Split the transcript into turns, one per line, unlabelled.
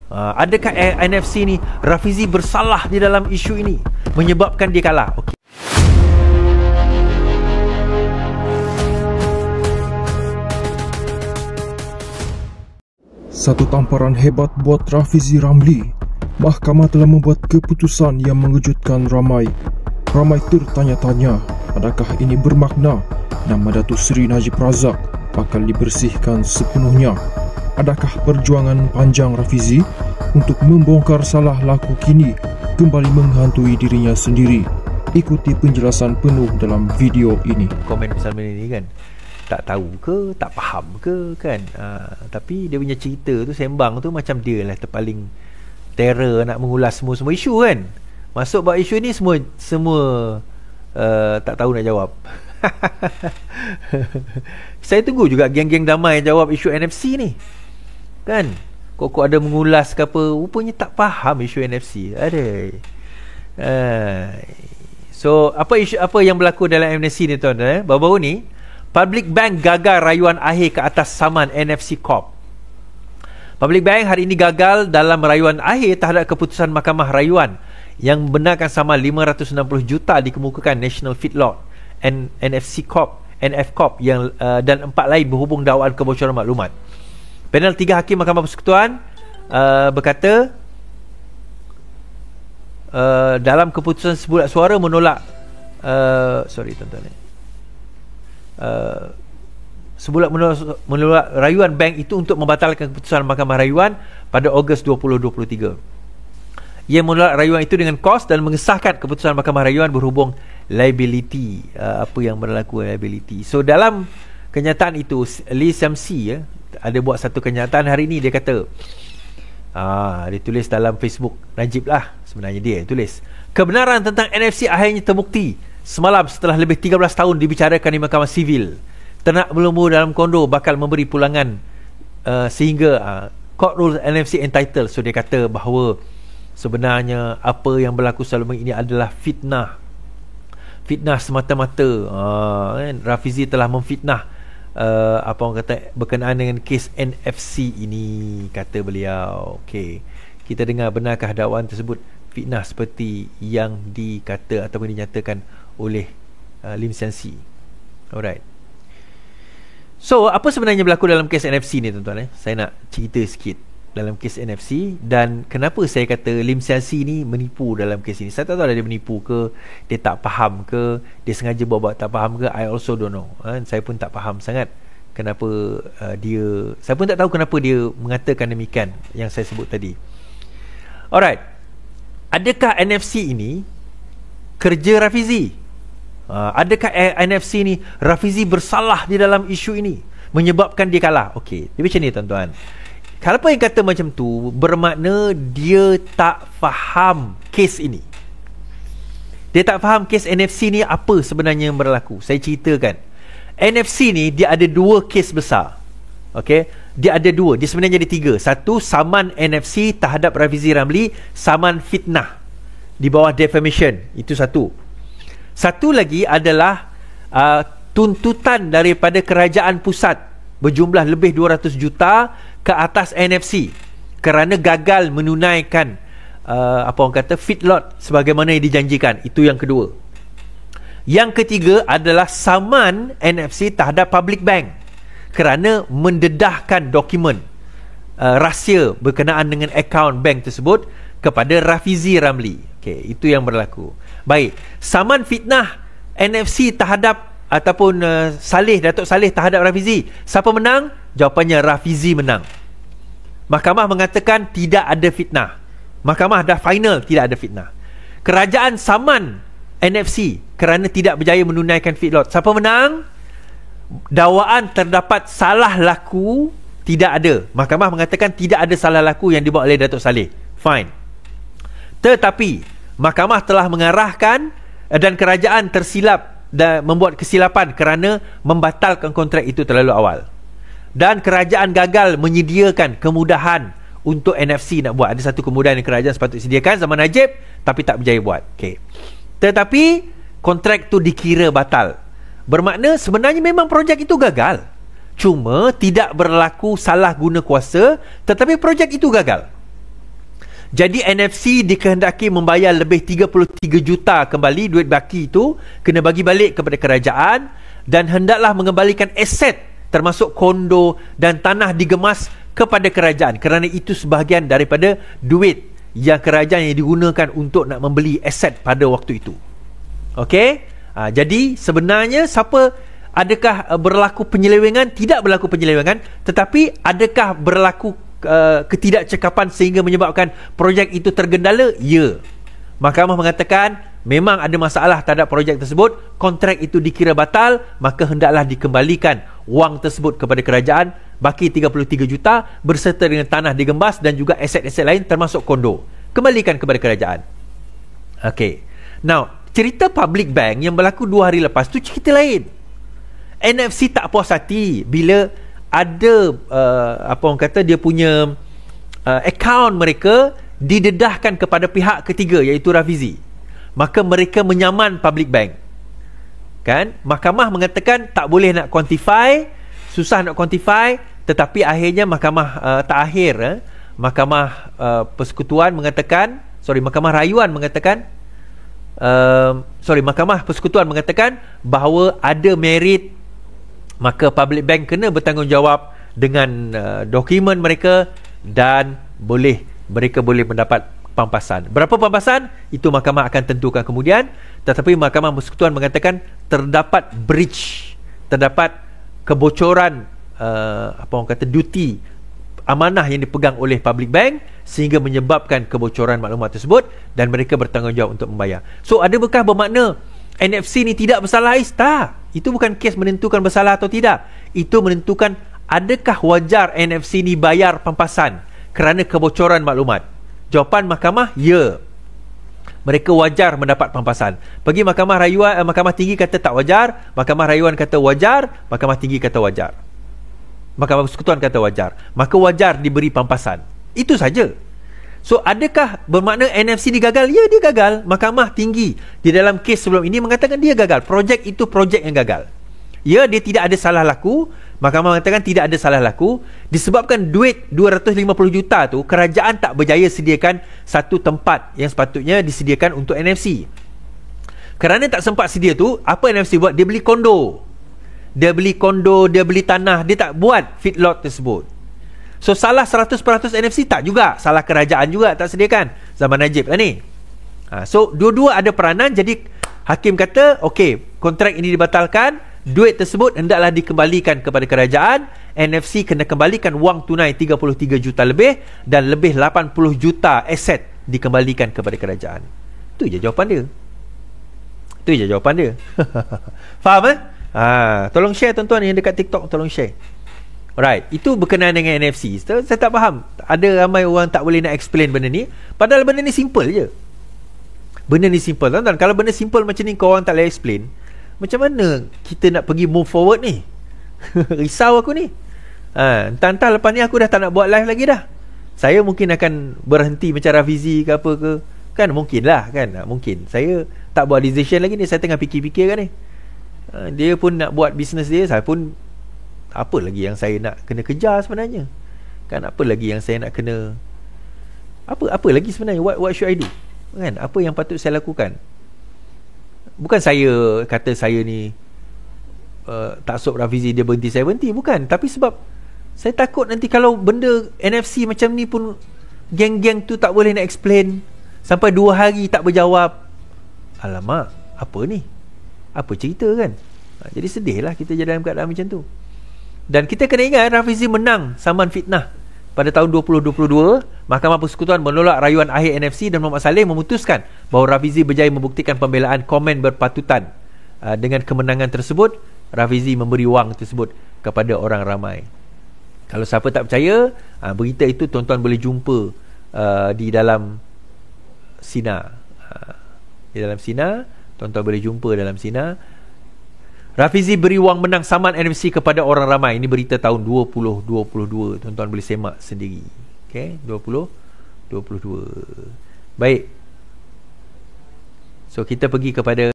Adakah NFC ni Rafizi bersalah di dalam isu ini menyebabkan dia kalah? Okey.
Satu tamparan hebat buat Rafizi Ramli. Mahkamah telah membuat keputusan yang mengejutkan ramai. Ramai tertanya-tanya, adakah ini bermakna nama Datuk Seri Najib Razak bakal dibersihkan sepenuhnya? Adakah perjuangan panjang Rafizi untuk membongkar salah laku kini kembali menghantui dirinya sendiri? Ikuti penjelasan penuh dalam video ini.
Komen Salman ini kan, tak tahu ke, tak faham ke kan, tapi dia punya cerita tu, sembang tu macam dia lah terpaling terror nak mengulas semua isu kan. Masuk bab isu ni semua tak tahu nak jawab. Saya tunggu juga geng-geng damai jawab isu NFC ni kan. Kok ada mengulas ke apa, rupanya tak faham isu NFC. So apa yang berlaku dalam NFC ni tuan-tuan? Baru-baru ni Public Bank gagal rayuan akhir ke atas saman NFC Corp. Public Bank hari ini gagal dalam rayuan akhir terhadap keputusan Mahkamah Rayuan yang membenarkan saman 560 juta dikemukakan National Feedlot NFC Corp, NF Corp yang dan 4 lain berhubung dakwaan kebocoran maklumat. Panel 3 hakim Mahkamah Persekutuan berkata dalam keputusan sebulat suara menolak sebulat menolak rayuan bank itu untuk membatalkan keputusan Mahkamah Rayuan pada Ogos 2023. Ia menolak rayuan itu dengan kos dan mengesahkan keputusan Mahkamah Rayuan berhubung liability, apa yang berlaku liability. So dalam kenyataan itu Lee Samsi ada buat satu kenyataan hari ini. Dia kata dia tulis dalam Facebook Najib lah, sebenarnya dia tulis, kebenaran tentang NFC akhirnya terbukti semalam setelah lebih 13 tahun dibicarakan di Mahkamah Sivil. Ternak berlembu dalam kondo bakal memberi pulangan sehingga court rules NFC entitled. So dia kata bahawa sebenarnya apa yang berlaku selama ini adalah fitnah semata-mata. Rafizi telah memfitnah apa orang kata berkenaan dengan kes NFC ini, kata beliau. Okey, kita dengar, benarkah dakwaan tersebut fitnah seperti yang dikata ataupun dinyatakan oleh Lim Sian-si? Alright. So, apa sebenarnya berlaku dalam kes NFC ni tuan-tuan? Saya nak cerita sikit dalam kes NFC dan kenapa saya kata Lim Sian-si ni menipu dalam kes ini. Saya tak tahu dia menipu ke, dia tak faham ke, dia sengaja buat tak faham ke, I also don't know. Saya pun tak faham sangat kenapa saya pun tak tahu kenapa dia mengatakan demikian yang saya sebut tadi. Alright. Adakah NFC ini kerja Rafizi? Adakah NFC ni Rafizi bersalah di dalam isu ini menyebabkan dia kalah? Okey, dia macam ni tuan-tuan. Kalau apa yang kata macam tu bermakna dia tak faham kes ini. Dia tak faham kes NFC ni apa sebenarnya yang berlaku. Saya ceritakan. NFC ni dia ada dua kes besar. Okey, dia ada dua. Dia sebenarnya ada tiga. Satu, saman NFC terhadap Rafizi Ramli, saman fitnah di bawah defamation. Itu satu. Satu lagi adalah tuntutan daripada kerajaan pusat berjumlah lebih 200 juta ke atas NFC kerana gagal menunaikan apa orang kata feedlot sebagaimana yang dijanjikan. Itu yang kedua. Yang ketiga adalah saman NFC terhadap Public Bank kerana mendedahkan dokumen rahsia berkenaan dengan akaun bank tersebut kepada Rafizi Ramli. Okey, itu yang berlaku. Baik, saman fitnah NFC terhadap ataupun Datuk Saleh terhadap Rafizi, siapa menang? Jawapannya Rafizi menang. Mahkamah mengatakan tidak ada fitnah. Mahkamah dah final tidak ada fitnah. Kerajaan saman NFC kerana tidak berjaya menunaikan feedlot, siapa menang? Dakwaan terdapat salah laku tidak ada. Mahkamah mengatakan tidak ada salah laku yang dibuat oleh Datuk Saleh. Fine. Tetapi Mahkamah telah mengarahkan dan kerajaan tersilap dan membuat kesilapan kerana membatalkan kontrak itu terlalu awal. Dan kerajaan gagal menyediakan kemudahan untuk NFC nak buat. Ada satu kemudahan yang kerajaan sepatutnya sediakan zaman Najib tapi tak berjaya buat. Okay. Tetapi kontrak itu dikira batal. Bermakna sebenarnya memang projek itu gagal. Cuma tidak berlaku salah guna kuasa, tetapi projek itu gagal. Jadi NFC dikehendaki membayar lebih 33 juta kembali. Duit baki itu kena bagi balik kepada kerajaan, dan hendaklah mengembalikan aset termasuk kondo dan tanah digemas kepada kerajaan, kerana itu sebahagian daripada duit yang kerajaan yang digunakan untuk nak membeli aset pada waktu itu. Okey? Jadi sebenarnya adakah berlaku penyelewengan? Tidak berlaku penyelewengan, tetapi adakah berlaku ketidakcekapan sehingga menyebabkan projek itu tergendala? Ya. Mahkamah mengatakan memang ada masalah terhadap projek tersebut, kontrak itu dikira batal, maka hendaklah dikembalikan wang tersebut kepada kerajaan, baki 33 juta berserta dengan tanah digembas dan juga aset-aset lain termasuk kondo. Kembalikan kepada kerajaan. Okey. Now, cerita public bank yang berlaku 2 hari lepas tu cerita lain. NFC tak puas hati bila ada dia punya akaun mereka didedahkan kepada pihak ketiga, iaitu Rafizi. Maka mereka menyaman public bank. Kan? Mahkamah mengatakan tak boleh nak quantify, susah nak quantify, tetapi akhirnya mahkamah Mahkamah Persekutuan mengatakan, Mahkamah Rayuan mengatakan, Mahkamah Persekutuan mengatakan bahawa ada merit, maka public bank kena bertanggungjawab dengan dokumen mereka dan mereka boleh mendapat pampasan. Berapa pampasan? Itu mahkamah akan tentukan kemudian. Tetapi Mahkamah Persekutuan mengatakan terdapat breach, terdapat kebocoran duty amanah yang dipegang oleh public bank sehingga menyebabkan kebocoran maklumat tersebut, dan mereka bertanggungjawab untuk membayar. So, adakah bermakna NFC ni tidak bersalah? Tak. Itu bukan kes menentukan bersalah atau tidak. Itu menentukan adakah wajar NFC ni bayar pampasan kerana kebocoran maklumat. Jawapan mahkamah, ya. Mereka wajar mendapat pampasan. Pergi Mahkamah Rayuan, Mahkamah Tinggi kata tak wajar, Mahkamah Rayuan kata wajar, Mahkamah Tinggi kata wajar, Mahkamah Persekutuan kata wajar. Maka wajar diberi pampasan. Itu saja. So, adakah bermakna NFC ni gagal? Ya, dia gagal. Mahkamah Tinggi di dalam kes sebelum ini mengatakan dia gagal. Projek itu projek yang gagal. Ya, dia tidak ada salah laku. Mahkamah mengatakan tidak ada salah laku disebabkan duit 250 juta tu kerajaan tak berjaya sediakan satu tempat yang sepatutnya disediakan untuk NFC. Kerana tak sempat sedia tu, apa NFC buat? Dia beli kondo, dia beli tanah, dia tak buat feedlot tersebut. So, salah 100% NFC? Tak juga. Salah kerajaan juga tak sediakan. Zaman Najib lah ni. So, dua-dua ada peranan. Jadi hakim kata, okey, kontrak ini dibatalkan, duit tersebut hendaklah dikembalikan kepada kerajaan. NFC kena kembalikan wang tunai 33 juta lebih, dan lebih 80 juta aset dikembalikan kepada kerajaan. Itu je jawapan dia. Faham tolong share tuan-tuan yang dekat TikTok, tolong share. Alright, itu berkenaan dengan NFC. Saya tak faham. Ada ramai orang tak boleh nak explain benda ni, padahal benda ni simple je. Benda ni simple, tuan-tuan. Kalau benda simple macam ni korang tak boleh explain, macam mana kita nak pergi move forward ni? Risau aku ni. Entah-entah lepas ni aku dah tak nak buat live lagi dah. Saya mungkin akan berhenti macam Rafizi ke apa ke. Kan mungkin lah kan. Mungkin saya tak buat decision lagi ni. Saya tengah fikir-fikir kan ni. Dia pun nak buat bisnes dia, saya pun apa lagi yang saya nak kena kejar sebenarnya? Kan apa lagi yang saya nak kena, apa lagi sebenarnya? What should I do? Kan apa yang patut saya lakukan? Bukan saya kata saya ni taksub Rafizi dia berhenti, saya berhenti, bukan. Tapi sebab saya takut nanti kalau benda NFC macam ni pun geng-geng tu tak boleh nak explain, sampai 2 hari tak berjawab. Alamak, apa ni? Apa cerita kan? Jadi sedih lah kita jadi dalam keadaan macam tu. Dan kita kena ingat Rafizi menang saman fitnah pada tahun 2022. Mahkamah Persekutuan menolak rayuan akhir NFC dan Muhammad Saleh memutuskan bahawa Rafizi berjaya membuktikan pembelaan komen berpatutan. Dengan kemenangan tersebut, Rafizi memberi wang tersebut kepada orang ramai. Kalau siapa tak percaya, berita itu tuan-tuan boleh jumpa di dalam Sina. Di dalam Sina, tuan-tuan boleh jumpa dalam Sina. Rafizi beri wang menang saman NFC kepada orang ramai. Ini berita tahun 2022. Tuan-tuan boleh semak sendiri. Okay, 2022. Baik. So kita pergi kepada